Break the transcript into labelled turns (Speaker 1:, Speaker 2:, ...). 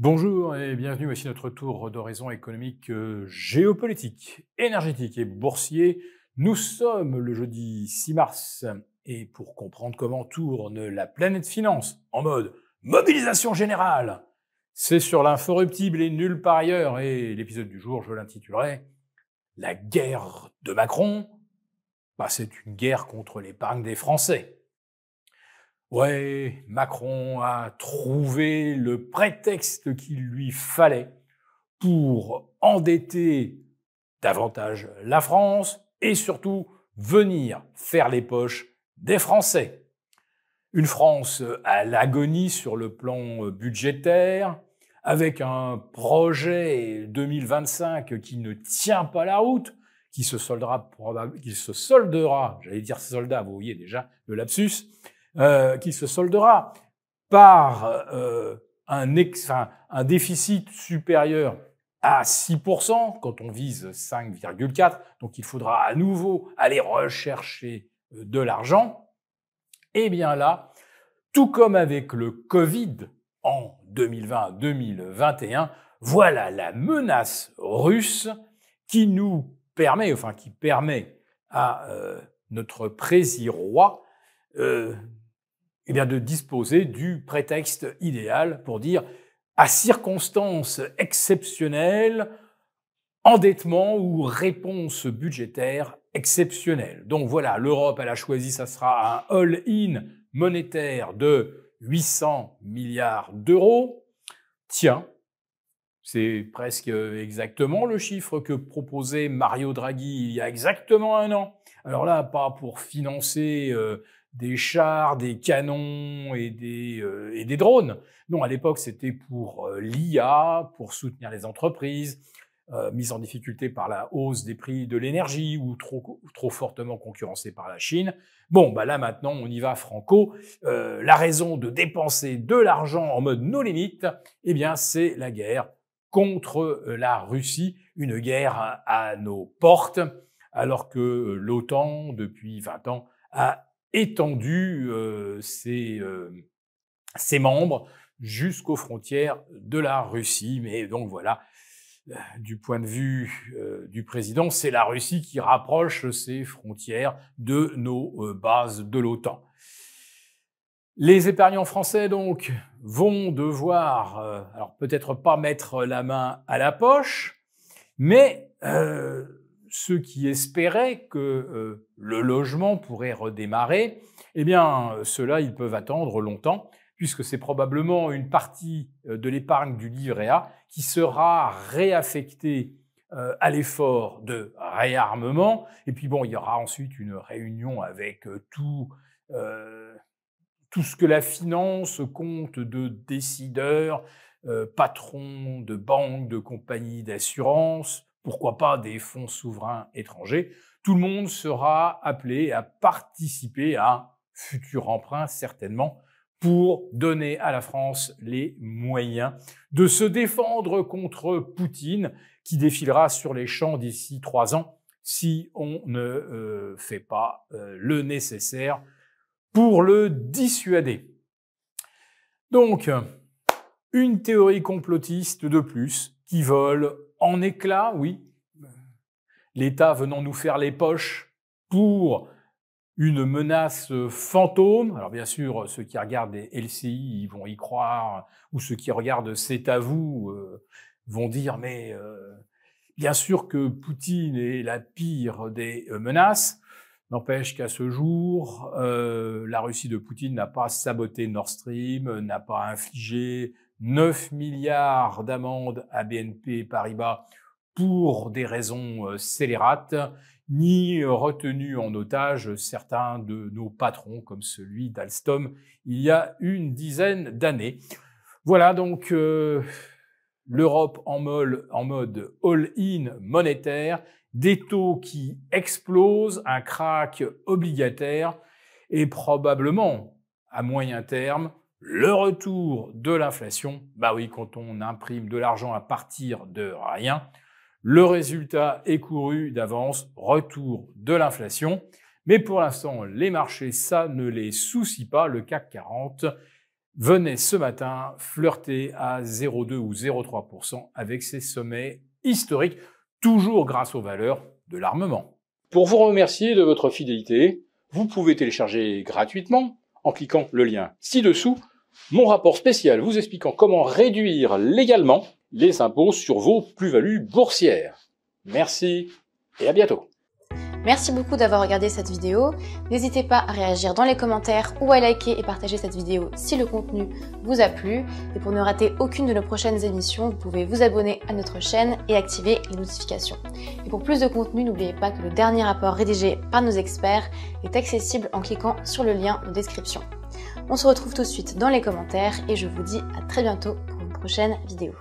Speaker 1: Bonjour et bienvenue, voici notre tour d'horizon économique, géopolitique, énergétique et boursier. Nous sommes le jeudi 6 mars et pour comprendre comment tourne la planète finance en mode mobilisation générale, c'est sur l'inforruptible et nulle part ailleurs et l'épisode du jour, je l'intitulerai «La guerre de Macron». C'est une guerre contre l'épargne des Français. Ouais, Macron a trouvé le prétexte qu'il lui fallait pour endetter davantage la France et surtout venir faire les poches des Français. Une France à l'agonie sur le plan budgétaire, avec un projet 2025 qui ne tient pas la route, qui se soldera, j'allais dire soldat, vous voyez déjà le lapsus, qui se soldera par un déficit supérieur à 6%, quand on vise 5,4%, donc il faudra à nouveau aller rechercher de l'argent. Et bien là, tout comme avec le Covid en 2020-2021, voilà la menace russe qui permet à notre prési-roi de disposer du prétexte idéal pour dire à circonstances exceptionnelles, endettement ou réponse budgétaire exceptionnelle. Donc voilà, l'Europe, elle a choisi, ça sera un all-in monétaire de 800 milliards d'euros. Tiens, c'est presque exactement le chiffre que proposait Mario Draghi il y a exactement un an. Alors là, pas pour financer des chars, des canons et des drones. Non, à l'époque, c'était pour l'IA, pour soutenir les entreprises, mises en difficulté par la hausse des prix de l'énergie ou trop fortement concurrencées par la Chine. Bon, là maintenant, on y va franco. La raison de dépenser de l'argent en mode no limite, eh bien, c'est la guerre contre la Russie, une guerre à nos portes, alors que l'OTAN, depuis 20 ans, a étendu ses membres jusqu'aux frontières de la Russie. Mais donc voilà, du point de vue du président, c'est la Russie qui rapproche ses frontières de nos bases de l'OTAN. Les épargnants français, donc, vont devoir, alors peut-être pas mettre la main à la poche, mais ceux qui espéraient que le logement pourrait redémarrer, eh bien, ceux-là, ils peuvent attendre longtemps, puisque c'est probablement une partie de l'épargne du livret A qui sera réaffectée à l'effort de réarmement. Et puis bon, il y aura ensuite une réunion avec tout ce que la finance compte de décideurs, patrons de banques, de compagnies d'assurance, pourquoi pas des fonds souverains étrangers. Tout le monde sera appelé à participer à un futur emprunt, certainement, pour donner à la France les moyens de se défendre contre Poutine, qui défilera sur les champs d'ici 3 ans si on ne fait pas le nécessaire pour le dissuader. Donc, une théorie complotiste de plus qui vole en éclats, oui. L'État venant nous faire les poches pour une menace fantôme. Alors bien sûr, ceux qui regardent des LCI, ils vont y croire, ou ceux qui regardent C'est à vous vont dire mais bien sûr que Poutine est la pire des menaces. N'empêche qu'à ce jour, la Russie de Poutine n'a pas saboté Nord Stream, n'a pas infligé 9 milliards d'amendes à BNP Paribas pour des raisons scélérates, ni retenu en otage certains de nos patrons, comme celui d'Alstom, il y a une dizaine d'années. Voilà donc l'Europe en mode all-in monétaire, des taux qui explosent, un krach obligataire et probablement, à moyen terme, le retour de l'inflation. Oui, quand on imprime de l'argent à partir de rien, le résultat est couru d'avance, retour de l'inflation. Mais pour l'instant, les marchés, ça ne les soucie pas. Le CAC 40 venait ce matin flirter à 0,2 ou 0,3% avec ses sommets historiques, toujours grâce aux valeurs de l'armement. Pour vous remercier de votre fidélité, vous pouvez télécharger gratuitement, en cliquant le lien ci-dessous, mon rapport spécial vous expliquant comment réduire légalement les impôts sur vos plus-values boursières. Merci et à bientôt.
Speaker 2: Merci beaucoup d'avoir regardé cette vidéo. N'hésitez pas à réagir dans les commentaires ou à liker et partager cette vidéo si le contenu vous a plu. Et pour ne rater aucune de nos prochaines émissions, vous pouvez vous abonner à notre chaîne et activer les notifications. Et pour plus de contenu, n'oubliez pas que le dernier rapport rédigé par nos experts est accessible en cliquant sur le lien de description. On se retrouve tout de suite dans les commentaires et je vous dis à très bientôt pour une prochaine vidéo.